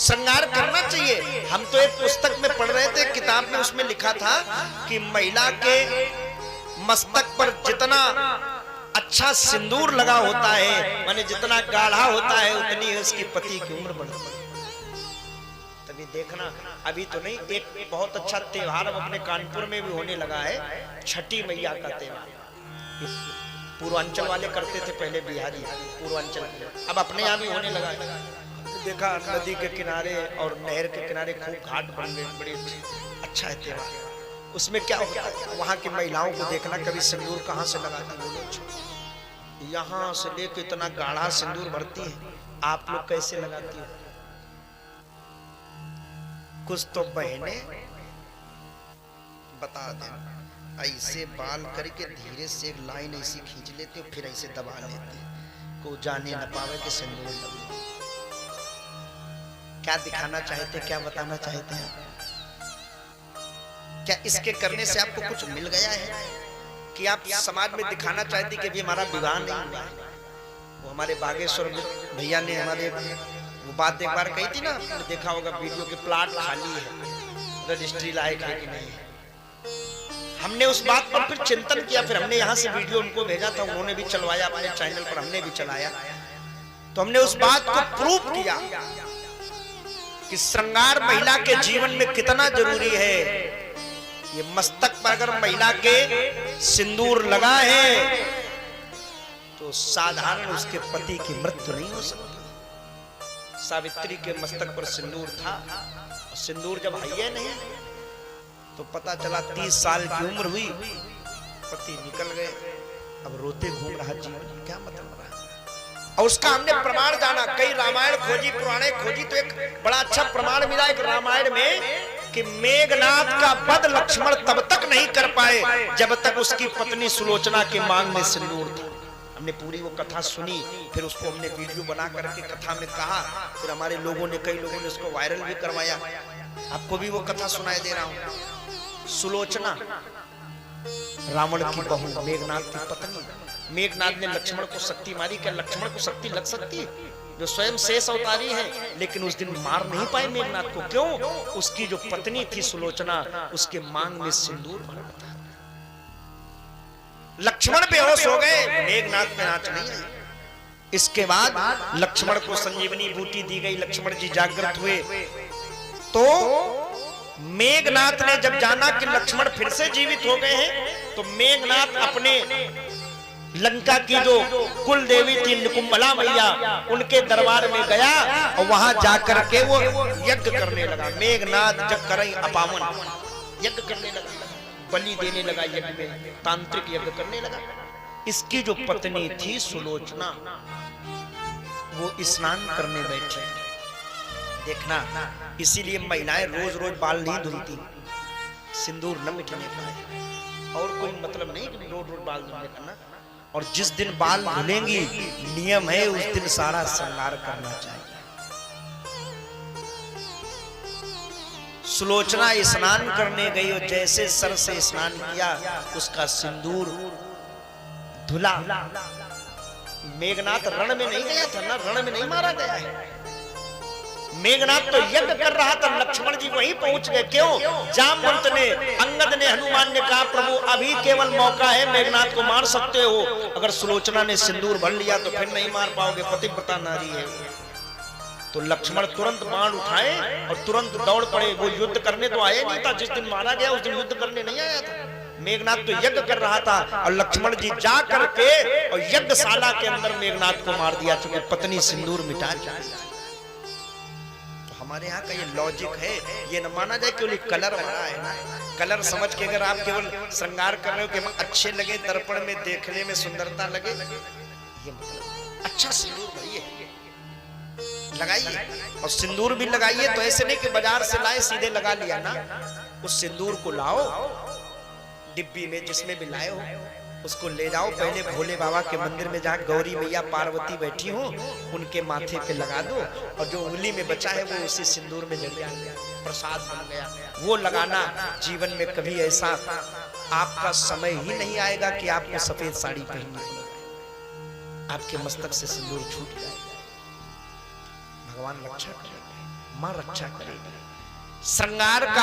श्रृंगार करना चाहिए। हम तो एक पुस्तक में पढ़ रहे थे, किताब में उसमें लिखा था कि महिला के मस्तक पर जितना अच्छा सिंदूर लगा होता है, माने जितना गाढ़ा होता है, उतनी उसकी पति की उम्र बढ़ती है। तभी देखना, अभी तो नहीं, एक बहुत अच्छा त्योहार अब अपने कानपुर में भी होने लगा है, छठी मैया का त्योहार। पूर्वांचल वाले करते थे पहले, बिहारी पूर्वांचल, अब अपने यहाँ भी होने लगा है। देखा नदी के किनारे और नहर के किनारे खूब घाट बन गए, बड़े अच्छा है त्योहार। उसमें क्या होता है, वहाँ की महिलाओं को देखना, कभी सिंदूर कहाँ से लगाती वो लोग, यहाँ से लेके इतना गाढ़ा सिंदूर भरती है। आप लोग कैसे लगाती हो? कुछ तो बहने बता दें, ऐसे बाल करके धीरे से एक लाइन ऐसी खींच लेते हो, फिर ऐसे दबा लेते, को जाने न पावे कि सिंदूर लगे। क्या दिखाना चाहते, क्या बताना चाहते हैं? क्या इसके करने से आपको कुछ मिल गया है कि आप समाज में दिखाना चाहते कि अभी हमारा विवाह नहीं हुआ है? वो हमारे बागेश्वर भैया ने हमारे वो बात एक बार कही थी ना, आपने देखा होगा वीडियो के, प्लाट खाली है, रजिस्ट्री लायक है कि नहीं। हमने उस बात पर फिर चिंतन किया, फिर हमने यहाँ से वीडियो उनको भेजा था, उन्होंने भी चलवाया अपने चैनल पर, हमने भी चलाया। तो हमने उस बात को प्रूव किया कि श्रृंगार महिला के जीवन में कितना जरूरी है। ये मस्तक पर अगर महिला के सिंदूर लगा है तो साधारण उसके पति की मृत्यु नहीं हो सकती। सावित्री के मस्तक पर सिंदूर था, और सिंदूर जब है नहीं तो पता चला 30 साल की उम्र हुई, पति निकल गए, अब रोते घूम रहा जीवन, क्या मतलब रहा। और उसका हमने प्रमाण जाना, कई रामायण खोजी, पुराणे खोजी, तो एक बड़ा अच्छा प्रमाण मिला एक रामायण में कि मेघनाथ का वध लक्ष्मण तब तक नहीं कर पाए जब तक उसकी पत्नी सुलोचना के मांग में सिंदूर था। हमने पूरी वो कथा सुनी, फिर उसको हमने वीडियो बना करके कथा में कहा, फिर हमारे लोगों ने, कई लोगों ने उसको वायरल भी करवाया। आपको भी वो कथा सुनाई दे रहा हूं। सुलोचना रावण की बहू, मेघनाथ की पत्नी। मेघनाथ ने लक्ष्मण को शक्ति मारी, क्या लक्ष्मण को शक्ति लग सकती है? जो स्वयं शेष अवतारी है, लेकिन उस दिन मार नहीं पाए मेघनाथ को। क्यों? उसकी जो पत्नी थी सुलोचना, उसके मांग में सिंदूर भरा था। लक्ष्मण बेहोश हो गए, मेघनाथ में आंच नहीं आई। इसके बाद लक्ष्मण को संजीवनी बूटी दी गई, लक्ष्मण जी जागृत हुए। तो मेघनाथ ने जब जाना कि लक्ष्मण फिर से जीवित हो गए हैं, तो मेघनाथ अपने लंका की जो कुल देवी थी निकुंभला मैया, उनके दरबार में गया और वहां जाकर के वो यज्ञ करने लगा। मेघनाथ जब करई अपावन, यज्ञ करने लगा, बलि देने लगा, यज्ञ में तांत्रिक यज्ञ करने लगा। इसकी जो पत्नी थी सुलोचना, वो स्नान करने बैठी। देखना, इसीलिए महिलाएं रोज रोज बाल नहीं धुलती, सिंदूर न मिटने पाए, और कोई मतलब नहीं कि रोज रोज बाल धुलने का ना। और जिस दिन बाल धुलेंगी, नियम है उस दिन सारा श्रृंगार करना चाहिए। सुलोचना स्नान करने गई और जैसे सर से स्नान किया, उसका सिंदूर धुला। मेघनाथ रण में नहीं गया था ना, रण में नहीं मारा गया है। मेघनाथ तो यज्ञ कर रहा था, लक्ष्मण जी वहीं पहुंच गए। क्यों? जामवंत ने, अंगद ने, हनुमान ने कहा प्रभु अभी केवल मौका है, मेघनाथ को मार सकते हो। अगर सुलोचना ने सिंदूर भर लिया तो फिर नहीं मार पाओगे, पतिव्रता नारी है। तो लक्ष्मण तुरंत बाण उठाए और तुरंत दौड़ पड़े। वो युद्ध करने तो आए नहीं था, जिस दिन मारा गया उस दिन युद्ध करने नहीं आया था। मेघनाथ तो यज्ञ कर रहा था और लक्ष्मण जी जा करके और यज्ञशाला के अंदर मेघनाथ को मार दिया, चूंकि पत्नी सिंदूर मिटा दी। हमारे यहाँ का ये लॉजिक है, ये न माना जाए केवल कलर बना है ना। कलर समझ के अगर आप केवल श्रृंगार कर रहे हो कि हम अच्छे लगे, दर्पण में देखने में सुंदरता लगे, ये मतलब अच्छा सिंदूर भरिए, लगाइए। और सिंदूर भी लगाइए तो ऐसे नहीं कि बाजार से लाए सीधे लगा लिया ना। उस सिंदूर को लाओ डिब्बी में, जिसमें भी लाए हो उसको ले जाओ, पहले भोले बाबा के मंदिर में जहाँ गौरी मैया पार्वती बैठी हो उनके माथे पे लगा दो, और जो उंगली में बचा है वो उसी सिंदूर में जल गया, प्रसाद बन गया। वो लगाना। जीवन में कभी ऐसा आपका समय ही नहीं आएगा कि आपको सफेद साड़ी पहननी है, आपके मस्तक से सिंदूर छूट जाएगा। भगवान रक्षा करेंगे। मां रक्षा करेगी। श्रृंगार का